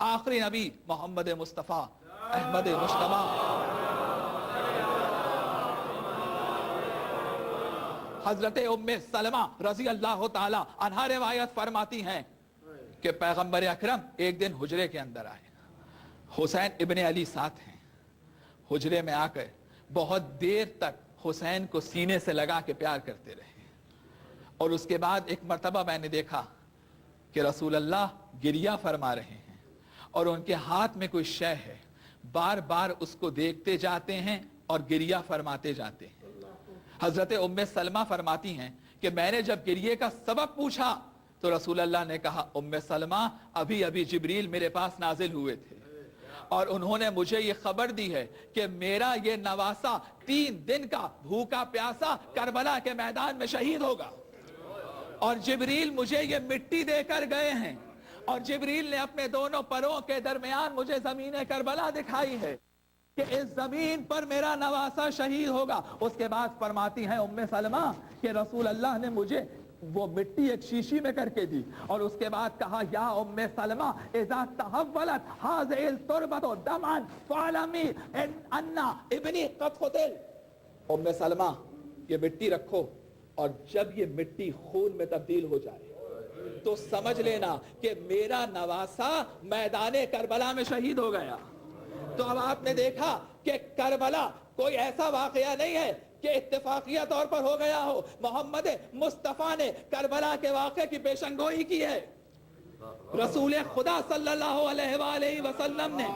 آخری نبی محمد مصطفیٰ احمد مجتبیٰ حضرت ام سلمہ رضی اللہ تعالی عنہا روایت فرماتی ہیں کہ پیغمبر اکرم ایک دن حجرے کے اندر آئے، حسین ابن علی ساتھ ہیں، حجرے میں آ کر بہت دیر تک حسین کو سینے سے لگا کے پیار کرتے رہے، اور اس کے بعد ایک مرتبہ میں نے دیکھا کہ رسول اللہ گریہ فرما رہے ہیں اور ان کے ہاتھ میں کوئی شے ہے، بار بار اس کو دیکھتے جاتے ہیں اور گریہ فرماتے جاتے ہیں۔ حضرت ام سلمہ فرماتی ہیں کہ میں نے جب گریے کا سبب پوچھا تو رسول اللہ نے کہا ام سلمہ ابھی ابھی جبریل میرے پاس نازل ہوئے تھے اور انہوں نے مجھے یہ خبر دی ہے کہ میرا یہ نواسا 3 دن کا بھوکا پیاسا کربلا کے میدان میں شہید ہوگا، اور جبریل مجھے یہ مٹی دے کر گئے ہیں، اور جبریل نے اپنے دونوں پروں کے درمیان مجھے زمین کربلا دکھائی ہے کہ اس زمین پر میرا نواسا شہید ہوگا۔ اس کے بعد فرماتی ہیں ام سلمہ کہ رسول اللہ نے مجھے وہ مٹی ایک شیشی میں کر کے دی، اور اس کے بعد کہا یا ام سلمہ اذا تحولت هذه التربة دما فاعلمي ان ابنی قد قتل۔ ام سلمہ یہ مٹی رکھو، اور جب یہ مٹی خون میں تبدیل ہو جائے تو سمجھ لینا کہ میرا نواسا میدان کربلا میں شہید ہو گیا۔ تو اب آپ نے دیکھا کہ کربلا کوئی ایسا واقعہ نہیں ہے کہ اتفاقیہ طور پر ہو گیا ہو، محمد مصطفیٰ نے کربلا کے واقعے کی پیشنگوئی کی ہے، رسول خدا صلی اللہ علیہ وآلہ وسلم نے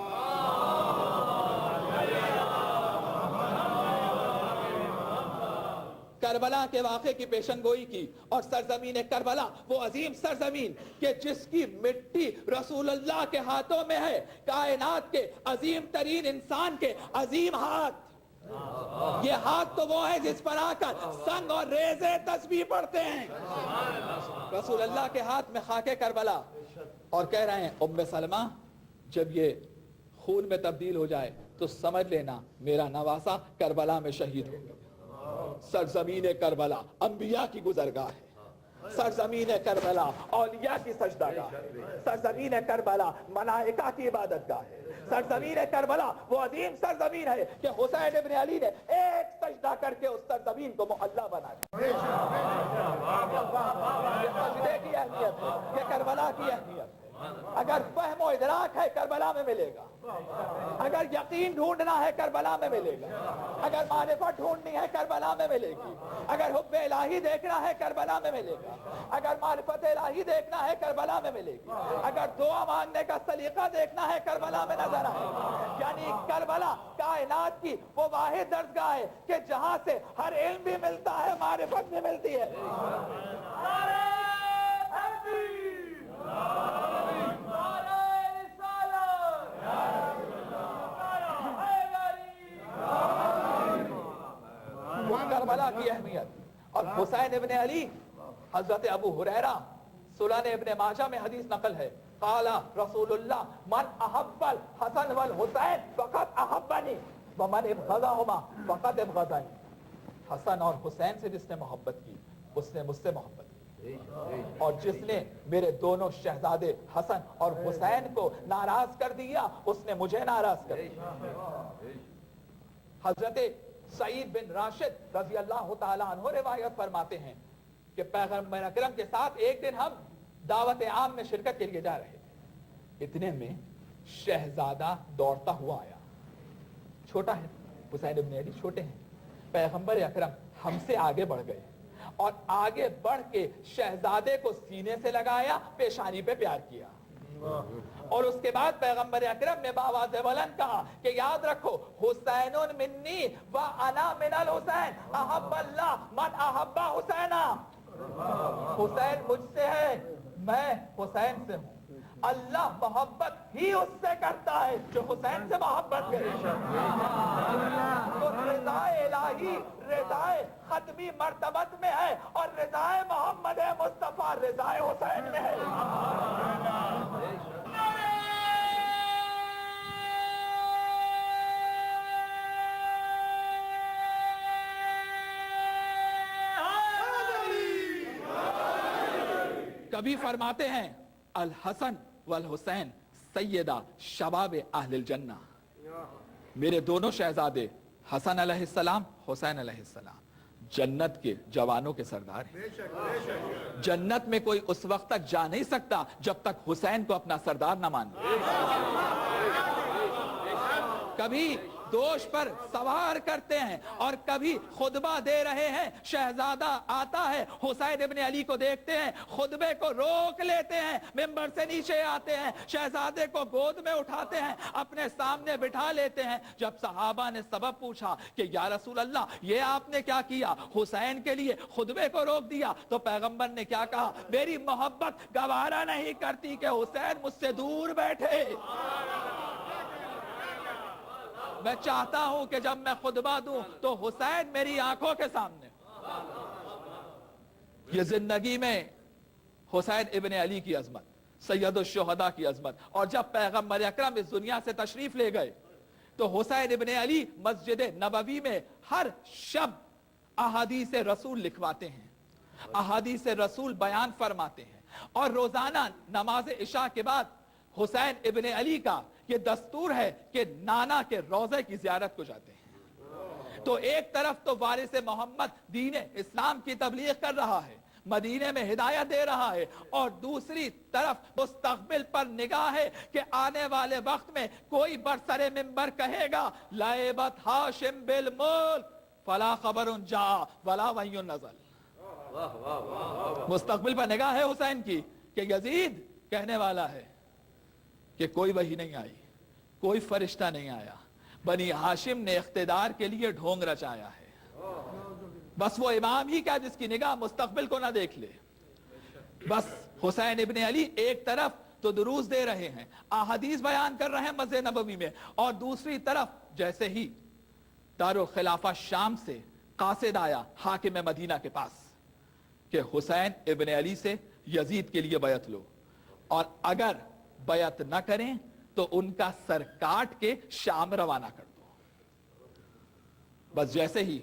کربلا کے واقعے کی پیشنگوئی کی، اور سرزمین کربلا وہ عظیم سرزمین کہ جس کی مٹی رسول اللہ کے ہاتھوں میں ہے، کائنات کے عظیم ترین انسان کے عظیم ہاتھ، یہ ہاتھ تو وہ ہے جس پر آ کر سنگ اور ریزے تسبیح پڑھتے ہیں، رسول اللہ کے ہاتھ میں خاک کربلا، اور کہہ رہے ہیں ام سلمہ جب یہ خون میں تبدیل ہو جائے تو سمجھ لینا میرا نواسا کربلا میں شہید ہو گیا۔ سرزمین کربلا انبیاء کی گزرگاہ ہے، سرزمین کربلا اولیاء کی سجدہ گاہ ہے، سرزمین کربلا ملائکہ کی عبادت گاہ ہے، سرزمین کربلا وہ عظیم سرزمین ہے کہ حسین ابن علی نے ایک سجدہ کر کے اس سرزمین کو محلہ بنا دیا۔ یہ سجدے کی اہمیت ہے، یہ کربلا کی اہمیت ہے۔ اگر فہم و ادراک ہے کربلا میں ملے گا، اگر یقین ڈھونڈنا ہے کربلا میں ملے گا، اگر معرفت ڈھونڈنی ہے کربلا میں ملے گی، اگر حب الہی دیکھنا ہے کربلا میں ملے گا، اگر معرفت الہی دیکھنا ہے کربلا میں ملے گی، اگر دعا مانگنے کا سلیقہ دیکھنا ہے کربلا میں نظر آئے گا۔ یعنی کربلا کائنات کی وہ واحد درسگاہ ہے کہ جہاں سے ہر علم بھی ملتا ہے، معرفت بھی ملتی ہے۔ کربلا کی اہمیت۔ اور حسین ابن علی، حضرت ابو ہریرہ سنن ابن ماجہ میں حدیث نقل ہے، قال رسول اللہ من احب الحسن والحسین فقد احبنی ومن ابغضہما فقد ابغضنی۔ حسن اور حسین سے جس نے محبت کی اس نے مجھ سے محبت کی، اور جس نے میرے دونوں شہزادے حسن اور حسین کو ناراض کر دیا اس نے مجھے ناراض کر دیا۔ حضرت سعید بن راشد رضی اللہ تعالی عنہ روایت فرماتے ہیں کہ پیغمبر اکرم کے ساتھ ایک دن ہم دعوت عام میں شرکت کے لیے جا رہے تھے، اتنے میں شہزادہ دوڑتا ہوا آیا، چھوٹا ہے، حسین ابن علی چھوٹے ہیں، پیغمبر اکرم ہم سے آگے بڑھ گئے اور آگے بڑھ کے شہزادے کو سینے سے لگایا، پیشانی پہ پیار کیا، اور اس کے بعد پیغمبر اکرم نے بآواز بلند کہا کہ یاد رکھو حسین منی و انا من الحسین احب اللہ من احب حسینا، حسین مجھ سے ہے میں حسین سے ہوں، اللہ محبت ہی اس سے کرتا ہے جو حسین سے محبت کرے۔ تو رضا الہی رضا ختمی مرتبت میں ہے اور رضا محمد مصطفیٰ رضا حسین میں ہے۔ کبھی فرماتے ہیں الحسن والحسین सैयदा शबाब अहलिल जन्ना, मेरे दोनों शहजादे हसन अलैहिस्सलाम, हुसैन अलैहिस्सलाम जन्नत के जवानों के सरदार हैं। जन्नत में कोई उस वक्त तक जा नहीं सकता जब तक हुसैन को अपना सरदार ना मान ले। कभी दोष पर सवार करते हैं और कभी खुतबा दे रहे हैं, शहजादा आता है, हुसैन इब्ने अली को देखते हैं, खुतबे को रोक लेते हैं, मिंबर से नीचे आते हैं, शहजादे को गोद में उठाते हैं, अपने सामने बिठा लेते हैं। जब सहाबा ने सबब पूछा कि या रसूल अल्लाह ये आपने क्या किया, हुसैन के लिए खुतबे को रोक दिया, तो पैगंबर ने क्या कहा, मेरी मोहब्बत गवारा नहीं करती कि हुसैन मुझसे दूर बैठे। मैं चाहता हूं कि जब मैं खुतबा दूं तो हुसैन मेरी आंखों के सामने। ये जिंदगी में हुसैन इब्ने अली की अजमत, सैयदुल शुहदा की अजमत। और जब पैगंबर अकरम इस दुनिया से तशरीफ ले गए तो हुसैन इब्ने अली मस्जिद नबवी में हर शब अहादीस रसूल लिखवाते हैं, अहादीस रसूल बयान फरमाते हैं। और रोजाना नमाज इशा के बाद हुसैन इब्ने अली का ये दस्तूर है कि नाना के रोजे की जियारत को जाते हैं। तो एक तरफ तो वारिस मोहम्मद दीन इस्लाम की तबलीग कर रहा है, मदीने में हिदायत दे रहा है, और दूसरी तरफ मुस्तकबिल पर निगाह है कि आने वाले वक्त में कोई बरसरे मिंबर कहेगा लाइबत हाशिम बिल मुल्क फला खबरुन जा वला वहीयुन नज़ल। मुस्तकबिल पर निगाह है हुसैन की कि यजीद कहने वाला है कि कोई वही नहीं आई, कोई फरिश्ता नहीं आया, बनी हाशिम ने इख्तिदार के लिए ढोंग रचाया है। बस वो इमाम ही क्या जिसकी निगाह मुस्तकबिल को ना देख ले। बस हुसैन इब्ने अली एक तरफ तो दुरूस दे रहे हैं, अहादीस बयान कर रहे हैं मस्जिद नबवी में, और दूसरी तरफ जैसे ही दारुल खिलाफा शाम से कासिद आया हाकिम मदीना के पास कि हुसैन इब्ने अली से यजीद के लिए बैत लो, और अगर बैत न करें तो उनका सर काट के शाम रवाना कर दो। बस जैसे ही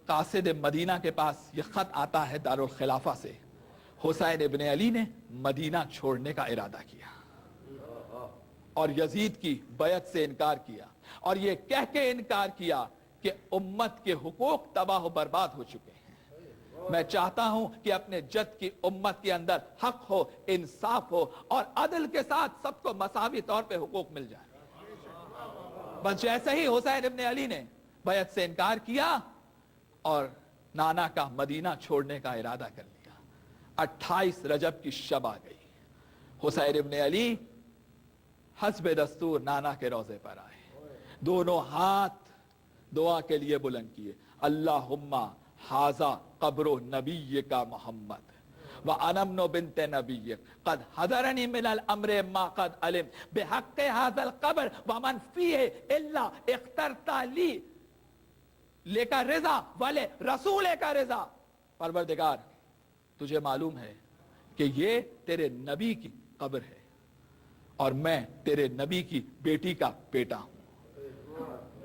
कासिद मदीना के पास यह खत आता है दारुल खिलाफा से, हुसैन इब्ने अली ने मदीना छोड़ने का इरादा किया और यजीद की बैत से इनकार किया, और यह कह के इनकार किया कि उम्मत के हुकूक तबाह बर्बाद हो चुके हैं। मैं चाहता हूं कि अपने जद की उम्मत के अंदर हक हो, इंसाफ हो, और अदल के साथ सबको मसावी तौर पे हुकूक मिल जाए। बस जैसे ही हुसैन इब्ने अली ने बैत से इनकार किया और नाना का मदीना छोड़ने का इरादा कर लिया, 28 रजब की शब आ गई। हुसैन इब्ने अली हस्बे दस्तूर नाना के रोजे पर आए, दोनों हाथ दुआ के लिए बुलंद किए, अल्लाहुम्मा हाजा कब्रो नबी का मोहम्मद व अनमनो बिनते नबी कद हदरनी मिनल अम्रे मा कद अलिम बिहक्के हाजल कब्र व मन फीहे इल्ला इख्तरता ली लेका रिजा वाले रसूल का रिजा। परवरदिगार तुझे मालूम है कि ये तेरे नबी की कब्र है और मैं तेरे नबी की बेटी का बेटा हूं।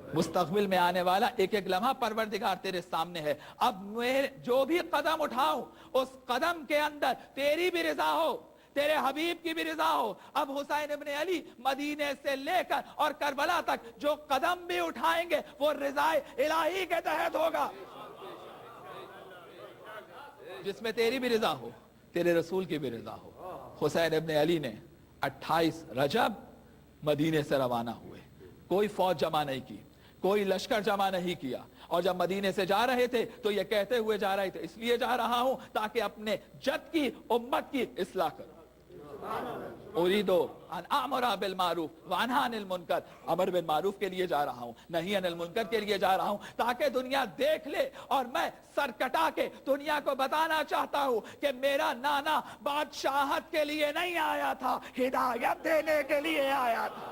मुस्तकबिल में आने वाला एक एक लम्हा परवरदिगार तेरे सामने है। अब मैं जो भी कदम उठाऊं उस कदम के अंदर तेरी भी रिजा हो, तेरे हबीब की भी रिजा हो। अब हुसैन इब्ने अली मदीने से लेकर और करबला तक जो कदम भी उठाएंगे वो रिजाए इलाही के तहत होगा, जिसमें तेरी भी रिजा हो, तेरे रसूल की भी रिजा हो। हुसैन इब्ने अली ने 28 रजब मदीने से रवाना हुए, कोई फौज जमा नहीं की, कोई लश्कर जमा नहीं किया, और जब मदीने से जा रहे थे तो ये कहते हुए जा रहे थे, इसलिए जा रहा हूं ताकि अपने जद की उम्मत की इस्लाह करूं। उरीदो अन आमरा बिल मारूफ व अनहा अनिल मुनकर, अमर बिल मारूफ के लिए जा रहा हूं, नहीं अनिल मुनकर के लिए जा रहा हूं, ताकि दुनिया देख ले और मैं सर कटा के दुनिया को बताना चाहता हूं कि मेरा नाना बादशाहत के लिए नहीं आया था, हिदायत देने के लिए आया था।